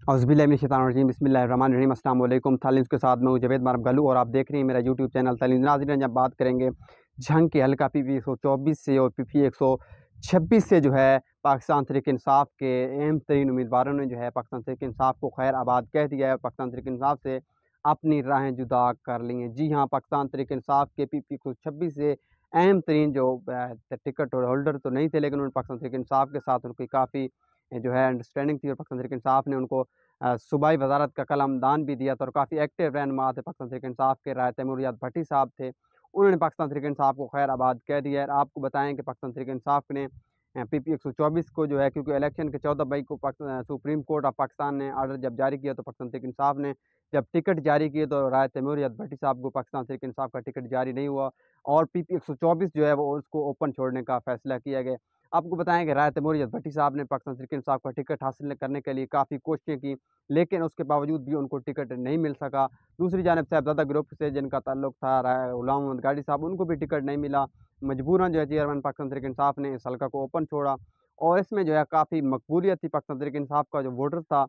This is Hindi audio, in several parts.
औज़ुबिल्लाहिमिनश्शैतानिर्रजीम बिस्मिल्लाहिर्रहमानिर्रहीम अस्सलाम वालेकुम। तालीम के साथ मैं हूँ जावेद मारम गल्लू और आप देख रहे हैं मेरा यूट्यूब चैनल तालीम। नाज़रीन, जब बात करेंगे जंग के हल्का पीपी 124 से और पीपी 126 से जो है पाकिस्तान तहरीक इंसाफ के अहम तरीन उम्मीदवारों ने जो है पाकिस्तान तहरीक इंसाफ को खैर आबाद कह दिया है और पाकिस्तान तहरीक इंसाफ से अपनी राहें जुदा कर ली हैं। जी हाँ, पाकिस्तान तहरीक इंसाफ के पीपी 126 से अहम तरीन जो टिकट होल्डर तो नहीं थे, लेकिन उन्होंने पाकिस्तान तहरीक इंसाफ के साथ उनकी काफ़ी जो है अंडरस्टैंडिंग थी और पाकिस्तान तहरीक इंसाफ ने उनको सूबाई वज़ारत का कलमदान भी दिया था और काफ़ी एक्टिव रहनुमा थे पाकिस्तान तहरीक इंसाफ के। राय तैमूरियत भट्टी साहब थे, उन्होंने पाकिस्तान तहरीक इंसाफ को खैर आबाद कह दिया है। आपको बताएँ कि पाकिस्तान तहरीक इंसाफ ने पीपी 124 को जो है, क्योंकि इलेक्शन के 14 मई को सुप्रीम कोर्ट ऑफ पाकिस्तान ने ऑर्डर जब जारी किया तो पाकिस्तान तहरीक इंसाफ ने जब टिकट जारी किए तो राय तैमूरियत भट्टी साहब को पाकिस्तान तहरीक इंसाफ का टिकट जारी नहीं हुआ और पीपी 124 जो है वो उसको ओपन छोड़ने का फैसला किया गया। आपको बताएँ कि राय तैमूरियत भट्टी साहब ने पाकिस्तान तहरीक इंसाफ का टिकट हासिल करने के लिए काफ़ी कोशिशें की, लेकिन उसके बावजूद भी उनको टिकट नहीं मिल सका। दूसरी जानिब साहिबजादा ग्रुप से जिनका ताल्लुक था गुलाम मोहम्मद गाजी साहब, उनको भी टिकट नहीं मिला। मजबूरन जो है चेयरमैन पाकिस्तान तहरीक इंसाफ ने इस हल्का को ओपन छोड़ा और इसमें जो है काफ़ी मकबूलियत थी। पाकिस्तान तहरीक इंसाफ का जो वोटर था,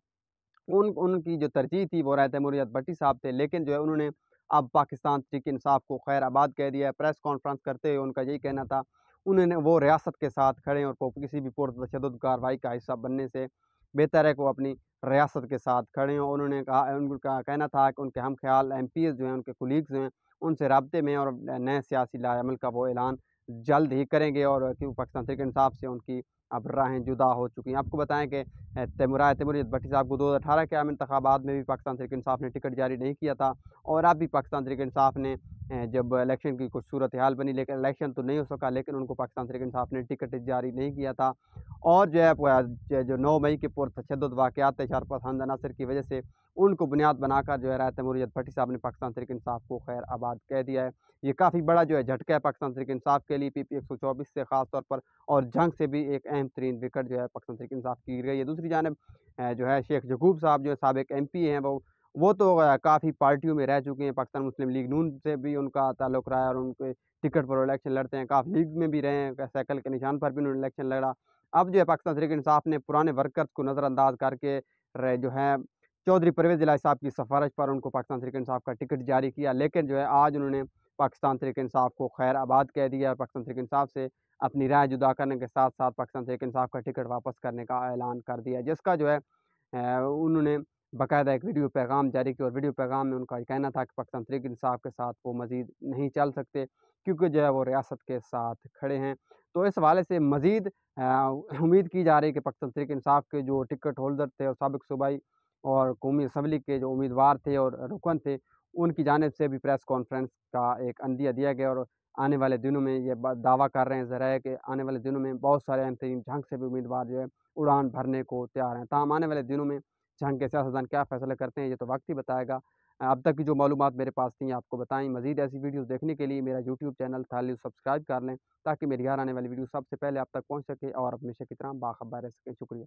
उनकी जो तरजीह थी वो राय तैमूरियत भट्टी साहब थे, लेकिन जो है उन्होंने अब पाकिस्तान तहरीक इंसाफ को खैर आबाद कह दिया है। प्रेस कॉन्फ्रेंस करते हुए उनका यही कहना था, उन्होंने वो रियासत के साथ खड़े हैं और वो किसी भी पुरतशद्दुद कार्रवाई का हिस्सा बनने से बेहतर है कि वो अपनी रियासत के साथ खड़े हों। उन्होंने कहा, उनका कहना था कि उनके हम ख्याल एमपीज़ जो हैं, उनके कुलीग्स जो हैं, उनसे राब्ते में हैं और नए सियासी लाएअमल का वो ऐलान जल्द ही करेंगे और क्योंकि पाकिस्तान तहरीक इंसाफ से उनकी अब राहें जुदा हो चुकी हैं। आपको बताएँ कि तैमूरियत भट्टी साहब को 2018 के आम इंतखाबात में भी पाकिस्तान तहरीक इंसाफ ने टिकट जारी नहीं किया था और अब भी पाकिस्तान तहरीक इंसाफ ने जब इलेक्शन की कुछ सूरत हाल बनी, लेकिन इलेक्शन तो नहीं हो सका, लेकिन उनको पाकिस्तान तहरीक इंसाफ ने टिकट जारी नहीं किया था और जो है जो 9 मई के पुरतशद्दुद वाक़यात थे शरपसंद अनासर की वजह से, उनको बुनियाद बनाकर जो है राय तैमूरियत भट्टी साहब ने पाकिस्तान तहरीक इंसाफ को खैर आबाद कह दिया है। ये काफ़ी बड़ा जो है झटका है पाकिस्तान तहरीक इंसाफ के लिए पीपी 124 से ख़ास तौर पर और जंग से भी एक अहम तरीन विकेट जो है पाकिस्तान तहरीक इंसाफ की गिर गई है। दूसरी जानिब जो है शेख यकूब साहब जो है साबिक एमपी हैं, वो तो काफ़ी पार्टियों में रह चुके हैं। पाकिस्तान मुस्लिम लीग नून से भी उनका ताल्लुक रहा है और उनके टिकट पर इलेक्शन लड़ते हैं। काफ़ी लीग में भी रहे हैं, साइकिल के निशान पर भी उन्होंने इलेक्शन लड़ा। अब जो है पाकिस्तान तहरीक इंसाफ ने पुराने वर्कर्स को नज़रअंदाज करके जो है चौधरी परवेज़ इलाही साहब की सिफ़ारिश पर उनको पाकिस्तान तहरीक इंसाफ का टिकट जारी किया, लेकिन जो है आज उन्होंने पाकिस्तान तहरीक इंसाफ को खैर आबाद कह दिया और पाकिस्तान तहरीक इंसाफ से अपनी राय जुदा करने के साथ-साथ पाकिस्तान तहरीक इंसाफ का टिकट वापस करने का ऐलान कर दिया है, जिसका जो है उन्होंने बाकायदा एक वीडियो पैगाम जारी किया और वीडियो पैगाम में उनका ये कहना था कि पाकिस्तान तहरीक इंसाफ के साथ वो मज़ीद नहीं चल सकते, क्योंकि जो है वो रियासत के साथ खड़े हैं। तो इस हवाले से मज़ीद उम्मीद की जा रही है कि पाकिस्तान तहरीक इंसाफ के जो टिकट होल्डर थे और साबिक सूबाई और कौमी असम्बली के जो उम्मीदवार थे और रुकन थे, उनकी जानिब से भी प्रेस कॉन्फ्रेंस का एक अंदिया दिया गया और आने वाले दिनों में ये दावा कर रहे हैं ज़राए कि आने वाले दिनों में बहुत सारे अहम तरीन जंग से भी उम्मीदवार जो है उड़ान भरने को तैयार हैं। ताहम आने वाले दिनों में जंग के सियासतदान क्या फ़ैसला करते हैं, ये तो वक्त ही बताएगा। अब तक की जो मालूमात मेरे पास थी आपको बताई। मज़ीद ऐसी वीडियोज़ देखने के लिए मेरा यूट्यूब चैनल तालिब सब्सक्राइब कर लें, ताकि मेरी हर आने वाली वीडियो सबसे पहले आप तक पहुँच सके और आप हमेशा की तरह बाखबर रह सकें। शुक्रिया।